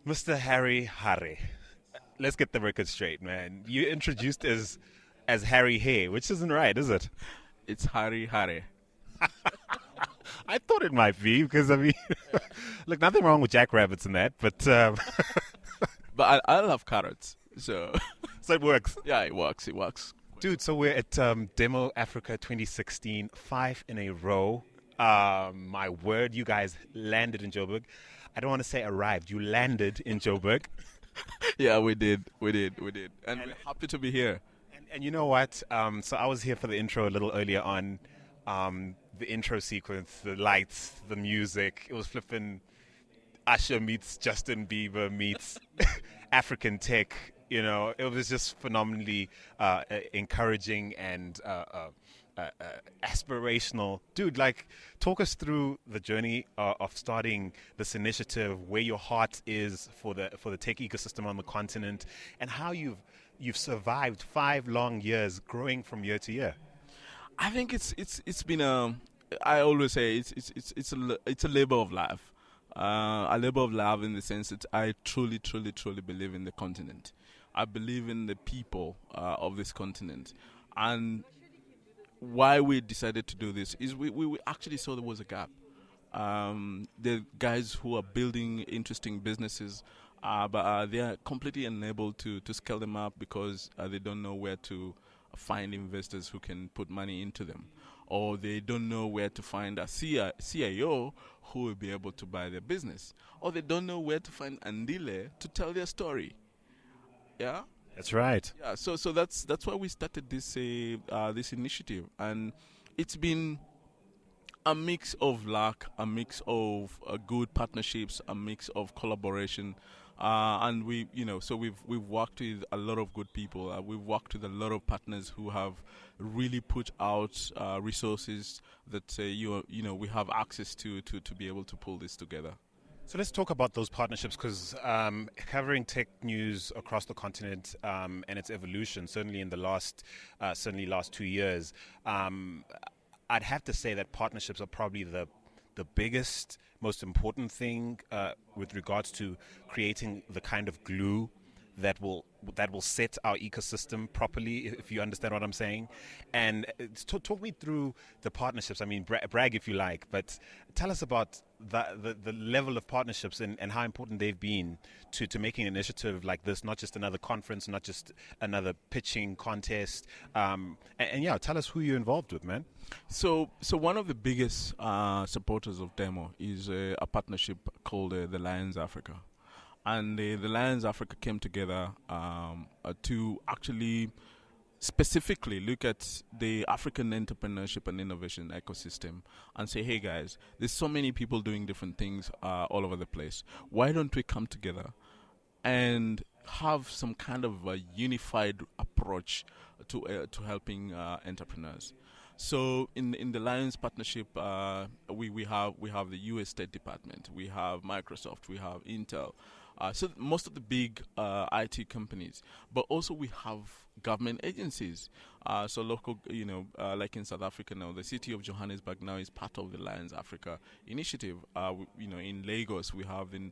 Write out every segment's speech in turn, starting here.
Mr. Harry Hare. Let's get the record straight, man. You introduced as Harry Hay, which isn't right, is it? It's Hare Hare. I thought it might be because I mean, look, nothing wrong with jackrabbits and that, but But I love carrots. So, so it works, yeah, it works. It works. dude. So we're at Demo Africa 2016, 5 in a row. My word, you guys landed in Joburg. I don't want to say arrived. You landed in Joburg. Yeah, we did. We did. We did. And And we're happy to be here. And you know what? So I was here for the intro a little earlier on. The intro sequence, the lights, the music. It was flipping Usher meets Justin Bieber meets African tech. You know, it was just phenomenally encouraging and aspirational. Dude, like, talk us through the journey of starting this initiative, where your heart is for the tech ecosystem on the continent, and how you've survived 5 long years growing from year to year. I think it's been a. I always say it's a labor of love. A labor of love in the sense that I truly believe in the continent. I believe in the people of this continent, and why we decided to do this is we actually saw there was a gap. The guys who are building interesting businesses, but they are completely unable to scale them up because they don't know where to find investors who can put money into them, or they don't know where to find a CIO who will be able to buy their business, or they don't know where to find Andile to tell their story. Yeah. That's right. Yeah, so that's why we started this initiative, and it's been a mix of luck, a mix of good partnerships, a mix of collaboration, and so we've worked with a lot of good people. We've worked with a lot of partners who have really put out resources that we have access to be able to pull this together. So let's talk about those partnerships because covering tech news across the continent and its evolution, certainly in the last 2 years, I'd have to say that partnerships are probably the biggest, most important thing with regards to creating the kind of glue that will set our ecosystem properly, if you understand what I'm saying. And talk me through the partnerships. I mean, brag if you like, but tell us about the level of partnerships and how important they've been to making an initiative like this, not just another conference, not just another pitching contest. And yeah, tell us who you're involved with, man. So one of the biggest supporters of Demo is a partnership called the Lions Africa. And the Lions Africa came together to actually specifically look at the African entrepreneurship and innovation ecosystem and say, hey guys, there's so many people doing different things all over the place. Why don't we come together and have some kind of a unified approach to helping entrepreneurs? So in the Lions partnership, we have the U.S. State Department, we have Microsoft, we have Intel, so most of the big IT companies, but also we have government agencies. So local, like in South Africa now, the city of Johannesburg now is part of the Lions Africa initiative. In Lagos we have the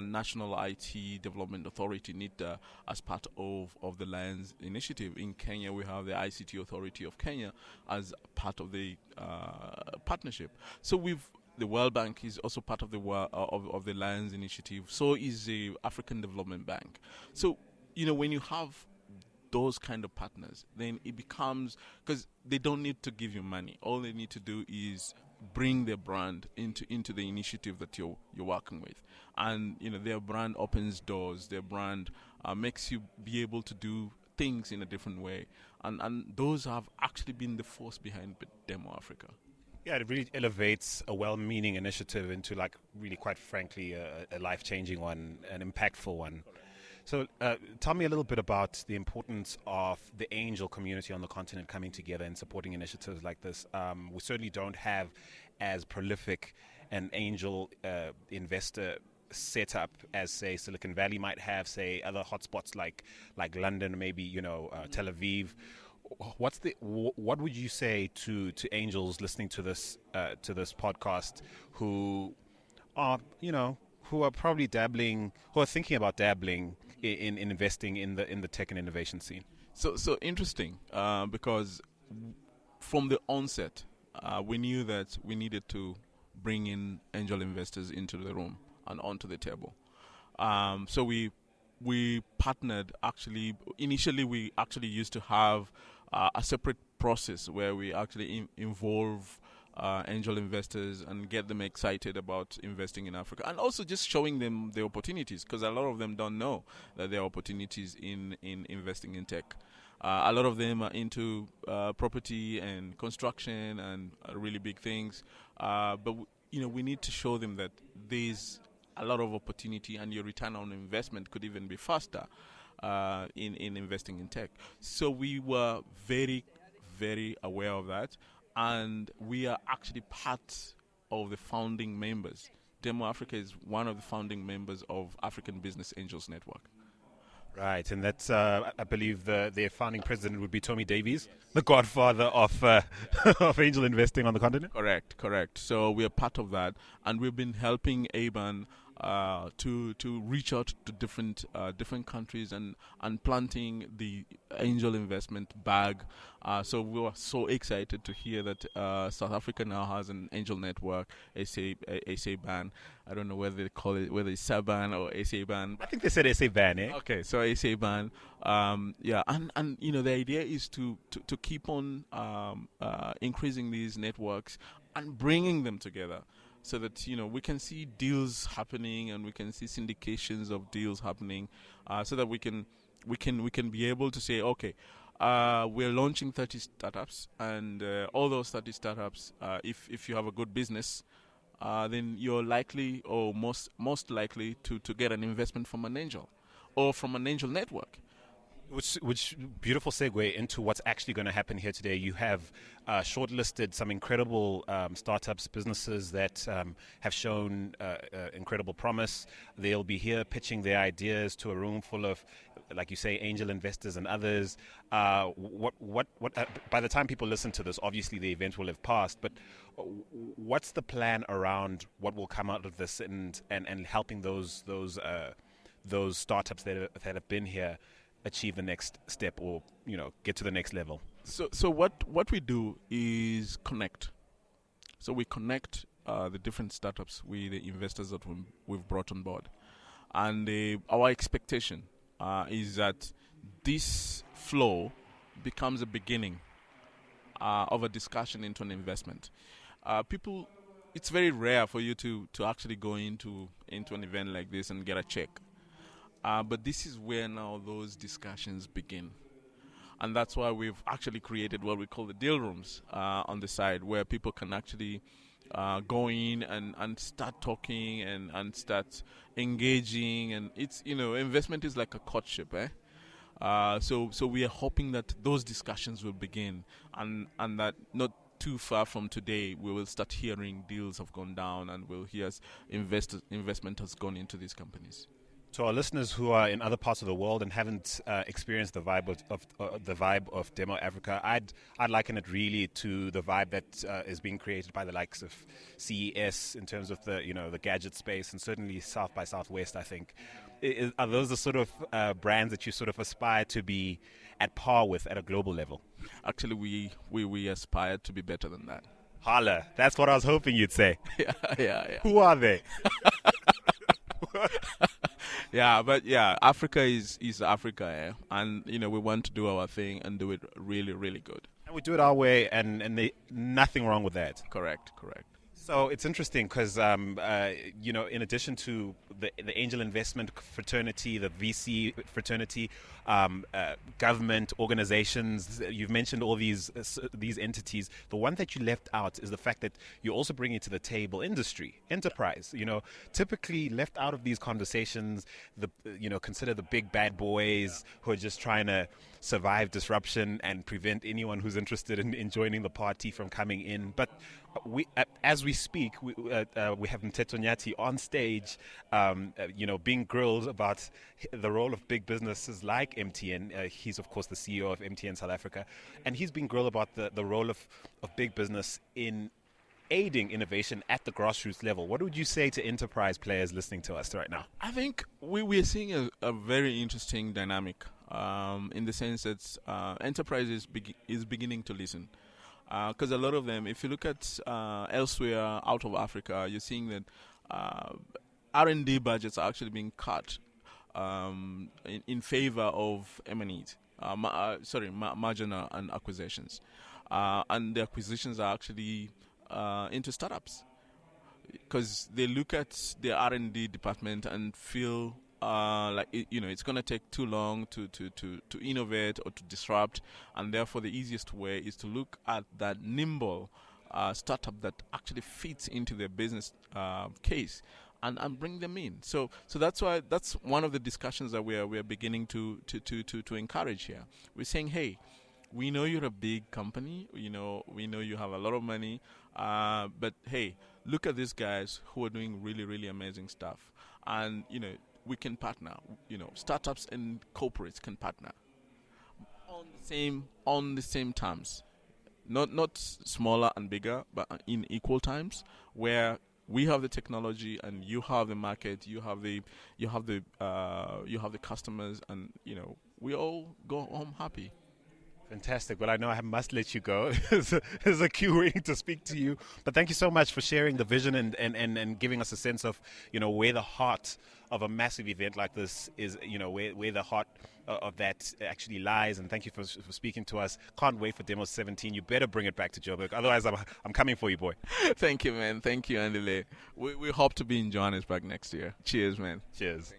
National IT Development Authority (NITA) as part of the Lions initiative. In Kenya we have the ICT Authority of Kenya as part of the partnership. So the World Bank is also part of of the Lions Initiative. So is the African Development Bank. So when you have those kind of partners, then it becomes, because they don't need to give you money. All they need to do is bring their brand into the initiative that you're working with, and their brand opens doors. Their brand makes you be able to do things in a different way, and those have actually been the force behind Demo Africa. Yeah, it really elevates a well-meaning initiative into, like, really, quite frankly, a life-changing one, an impactful one. So tell me a little bit about the importance of the angel community on the continent coming together and supporting initiatives like this. We certainly don't have as prolific an angel investor setup as, say, Silicon Valley might have, say, other hotspots like London, maybe, Tel Aviv. What would you say to angels listening to this podcast who are who are probably dabbling, who are thinking about dabbling in investing in the tech and innovation scene? So interesting, because from the onset, we knew that we needed to bring in angel investors into the room and onto the table. So we partnered. Actually, initially we actually used to have a separate process where we actually involve angel investors and get them excited about investing in Africa, and also just showing them the opportunities, because a lot of them don't know that there are opportunities in investing in tech. A lot of them are into property and construction and really big things, but we need to show them that there's a lot of opportunity, and your return on investment could even be faster in investing in tech. So we were very, very aware of that, and we are actually part of the founding members. Demo Africa is one of the founding members of African Business Angels Network. Right, and that's, I believe, their founding president would be Tommy Davies, the godfather of of angel investing on the continent. Correct. So we are part of that, and we've been helping ABAN to reach out to different countries and planting the angel investment bag. So we were so excited to hear that South Africa now has an angel network, SA ban. I don't know whether they call it, whether it's Saban or SA ban. I think they said SA ban, eh? Okay, so SA ban. And the idea is to keep on increasing these networks and bringing them together, so that we can see deals happening and we can see syndications of deals happening, so that we can be able to say, okay, we're launching 30 startups, and all those 30 startups, if you have a good business, then you're likely, or most likely, to get an investment from an angel or from an angel network. Which beautiful segue into what's actually going to happen here today. You have shortlisted some incredible startups, businesses that have shown incredible promise. They'll be here pitching their ideas to a room full of, like you say, angel investors and others. What? By the time people listen to this, obviously the event will have passed. But what's the plan around what will come out of this, and helping those startups that have been here achieve the next step, or get to the next level? So what we do is connect. So we connect the different startups with the investors that we've brought on board, and our expectation is that this flow becomes a beginning of a discussion into an investment. It's very rare for you to actually go into an event like this and get a check. But this is where now those discussions begin. And that's why we've actually created what we call the deal rooms on the side, where people can actually go in and start talking and start engaging. And it's, investment is like a courtship, eh? So we are hoping that those discussions will begin, and that not too far from today, we will start hearing deals have gone down, and we'll hear investment has gone into these companies. To our listeners who are in other parts of the world and haven't experienced the vibe of Demo Africa, I'd liken it really to the vibe that is being created by the likes of CES in terms of the gadget space, and certainly South by Southwest. I think are those the sort of brands that you sort of aspire to be at par with at a global level? Actually, we aspire to be better than that. Holla, that's what I was hoping you'd say. Yeah. Who are they? Africa is Africa, eh? And we want to do our thing and do it really, really good. And we do it our way, and nothing wrong with that. Correct. So it's interesting because, in addition to the angel investment fraternity, the VC fraternity, government organizations, you've mentioned all these entities. The one that you left out is the fact that you're also bringing to the table industry, enterprise. Typically left out of these conversations, consider the big bad boys who are just trying to survive disruption and prevent anyone who's interested in joining the party from coming in. But as we speak, we have Mteto Nyati on stage, being grilled about the role of big businesses like MTN. He's, of course, the CEO of MTN South Africa, and he's being grilled about the role of big business in aiding innovation at the grassroots level. What would you say to enterprise players listening to us right now? I think we're seeing a very interesting dynamic in the sense that enterprises is beginning to listen. Because a lot of them, if you look at elsewhere out of Africa, you're seeing that R&D budgets are actually being cut in favor of M&Es. Merger and acquisitions. And the acquisitions are actually into startups, because they look at the R&D department and feel it's going to take too long to innovate or to disrupt, and therefore the easiest way is to look at that nimble startup that actually fits into their business case and bring them in. So that's one of the discussions that we're beginning to encourage here. We're saying, hey, we know you're a big company. We know you have a lot of money, but hey, look at these guys who are doing really, really amazing stuff, and we can partner. Startups and corporates can partner on the same terms, not smaller and bigger, but in equal times, where we have the technology and you have the market, you have the customers, and we all go home happy. Fantastic. Well, I know I must let you go. There's a queue waiting to speak to you. But thank you so much for sharing the vision and giving us a sense of, where the heart of a massive event like this is, where the heart of that actually lies. And thank you for speaking to us. Can't wait for Demo 17. You better bring it back to Joburg. Otherwise, I'm coming for you, boy. Thank you, man. Thank you, Andile. We hope to be in Johannesburg next year. Cheers, man. Cheers.